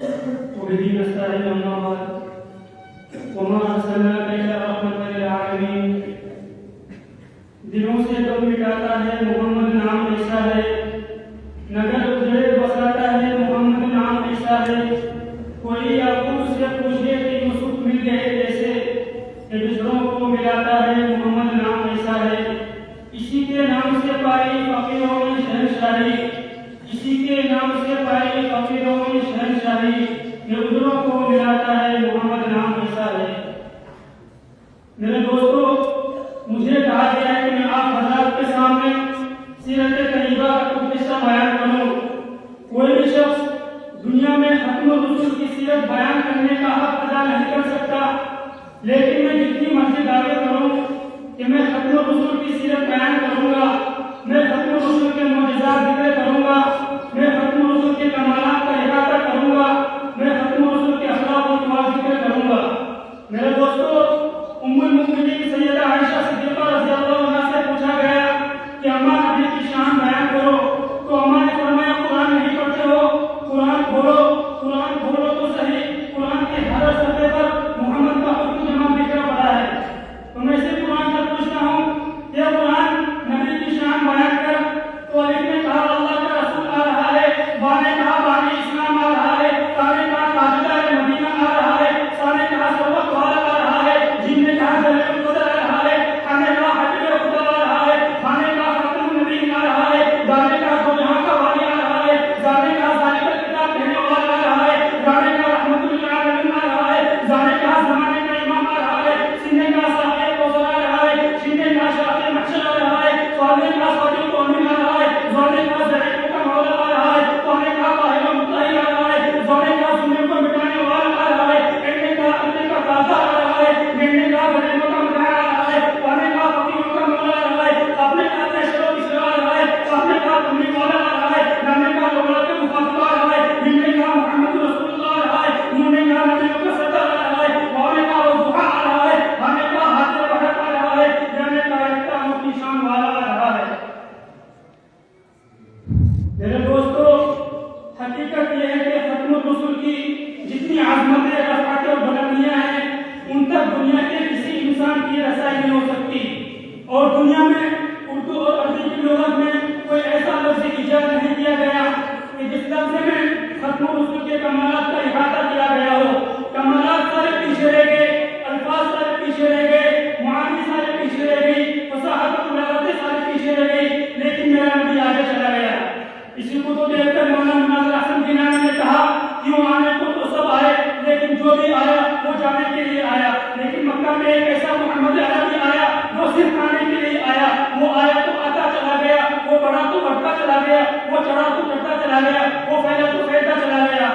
وبه نستعين أما بعد وما أرسلناك إلا رحمة للعالمين. دلوں سے غم مٹاتا ہے محمد نام ایسا ہے، نگر اجڑے بساتا ہے محمد نام ایسا ہے. کوئی یعقوب سے پوچھے کہ یوسف مل گئے کیسے، بچڑوں کو ملاتا ہے محمد نام ایسا ہے. اسی کے نام سے پائی فقیروں نے شہنشاہی، اسی کے نام سے پائی فقیروں نے شہنشاہی. اجڑوں کو ملاتا ہے محمد نام ایسا ہے. میرے دوستو، مجھے کہا گیا ہے کہ میں آپ حضرات کے سامنے سیرت طیبہ کا کچھ حصہ بیان کروں. کوئی بھی شخص دنیا میں ختم الرسل کی سیرت بیان کرنے کا حق ادا نہیں کر سکتا، لیکن میں جتنی مرضی دعوے کروں کہ میں ختم الرسل کی سیرت بیان کروں گا، میں ختم الرسل کے معجزات ذکر کروں گا، میں ختم الرسل کے کمالات کا احاطہ کروں گا، میں ختم الرسل کے اخلاق و اعتماد ذکر کروں گا. میرے دوستو، ام المؤمنین سیدہ عائشہ صدیقہ رضی اللہ عنہا سے پوچھا گیا کہ اماں نبی کی شان بیان کرو، تو اماں نے فرمایا قرآن نہیں پڑھتے ہو، قرآن کھولو تو صحیح، قرآن کے ہر صفحے پر محمد کا حکم جمع لکھا پڑا ہے. تو میں سے قرآن سے پوچھتا ہوں کہ قرآن نبی کی شان بیان کر، تو الف نے کہا اللہ کا رسول آ رہا ہے، با نے کہا بانی اسلام آ رہا ہے، تا نے کہا تاجدار مدینہ آ رہا ہے، سا نے کہا سبق والا آ رہا ہے، جن نے کہا دلیل القدر آ رہا ہے، ہم نے کہا حجر خدا آ رہا ہے، ہم نے کہا ختم النبی آ رہا ہے، دا نے کہا دو جہاں کا والی آ رہا ہے، زا نے کہا ذالک الکتاب کہنے والا آ رہا ہے، را نے کہا رحمت للعالمین آ رہا ہے، زا نے کہا زمانے کا امام آ رہا ہے، سین نے کہا ساقی کوثر آ رہا ہے، شین نے کہا شافع محشر آ رہا ہے، صاد نے کہا صادق القومین آ رہا ہے، زا نے کہا ضعیف کا مولا آ رہا ہے، تو نے کہا طاہر مطہر آ رہا ہے، زا نے کہا ظلم کو مٹانے والا آ رہا ہے، ان نے کہا اللہ کا تازہ آ رہا ہے، ان نے کہا غریبوں کا مدعا آ رہا ہے، تو نے کہا فقیروں کا مولا آ رہا ہے، آپ نے کہا کشر و کسرا آ رہا ہے، آپ نے کہا تمہیں والا آ رہا ہے، نام نے کہا لوگوں کے مخاطب آ رہا ہے، جن نے کہا محمد رسول اللہ آ رہا ہے، انہوں نے کہا نبیوں کا سردار آ رہا ہے، اور نے کہا وضحا آ رہا ہے، ہم نے کہا حاضر وحق آ رہا ہے، یا نے کہا اقتحام کی شان والا آ رہا ہے. میرے دوستو، حقیقت یہ ہے کہ ختم الرسل کی جتنی عظمتیں، رفعتیں اور بلندیاں ہیں، ان تک دنیا کے کسی انسان کی رسائی نہیں ہو سکتی. اور دنیا میں اردو اور عربی کی لغت میں کوئی ایسا لفظ ایجاد نہیں کیا گیا کہ جس لفظ میں ختم الرسل کے کمالات کا احاطہ کیا گیا ہو. کمالات سارے پیچھے رہ گئے، الفاظ سارے پیچھے رہ گئے، معانی سارے پیچھے رہ گئی، فصاحت و بلاغتیں سارے پیچھے رہ گئی، لیکن میرا نبی آگے چلا گیا. اسی کو تو دیکھ کر مولانا مناظر احسن گیلانی نے کہا کیوں آنے کو تو سب آئے، لیکن جو بھی آیا وہ جانے کے لیے آیا. لیکن مکہ میں ایک ایسا محمد عربی آیا جو صرف آنے کے لیے آیا. وہ آیا تو آتا چلا گیا، وہ بڑھا تو بڑھتا چلا گیا، وہ چڑھا تو چڑھتا چلا گیا، وہ پھیلا تو پھیلتا چلا گیا.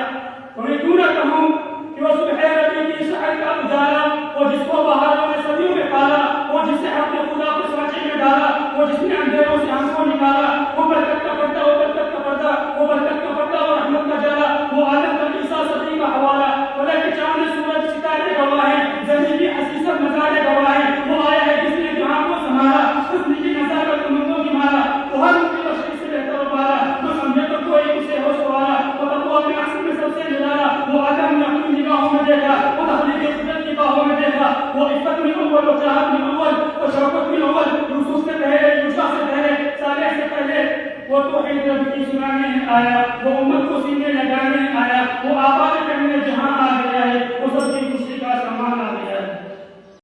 تو میں کیوں نہ کہوں کہ وہ صبح ربی کی سحر کا اجالا، وہ جس کو بہاروں نے صدیوں میں پالا، وہ جس نے حق خدا کو سانچے میں ڈالا، وہ جس نے اندھیروں سے ہم کو نکالا، وہ برکت کا پردہ، وہ برکت کا پردہ، وہ برکت کا پردہ اور رحمت کا جالا، وہ عالم کا عیسیٰ صدی کا حوالہ. خدا کے چاند سورج ستارے گواہ ہیں، زمین کی حسیست نظارے گواہ ہیں. وہ آیا ہے جس نے جہاں کو سنبھالا، اس نجی نظارت تمنگوں کی مالا. وہ ہر مجھے بشری سے بہتر و بالا، جو سمجھے تو کوئی اسے ہو سوالا. وہ تقویٰ اپنے عصر میں سب سے نرالا، وہ آدم نے اپنی نگاہوں میں دیکھا، وہ تخلیق قدرت کی باہوں میں دیکھا. وہ عفت میں اول، وہ چاہت میں اول، وہ شوکت میں اول، یوسف سے پہلے، یوشع سے پہلے، صالح سے پہلے. وہ توحید رب کی سنانے آیا، وہ امت کو سینے لگانے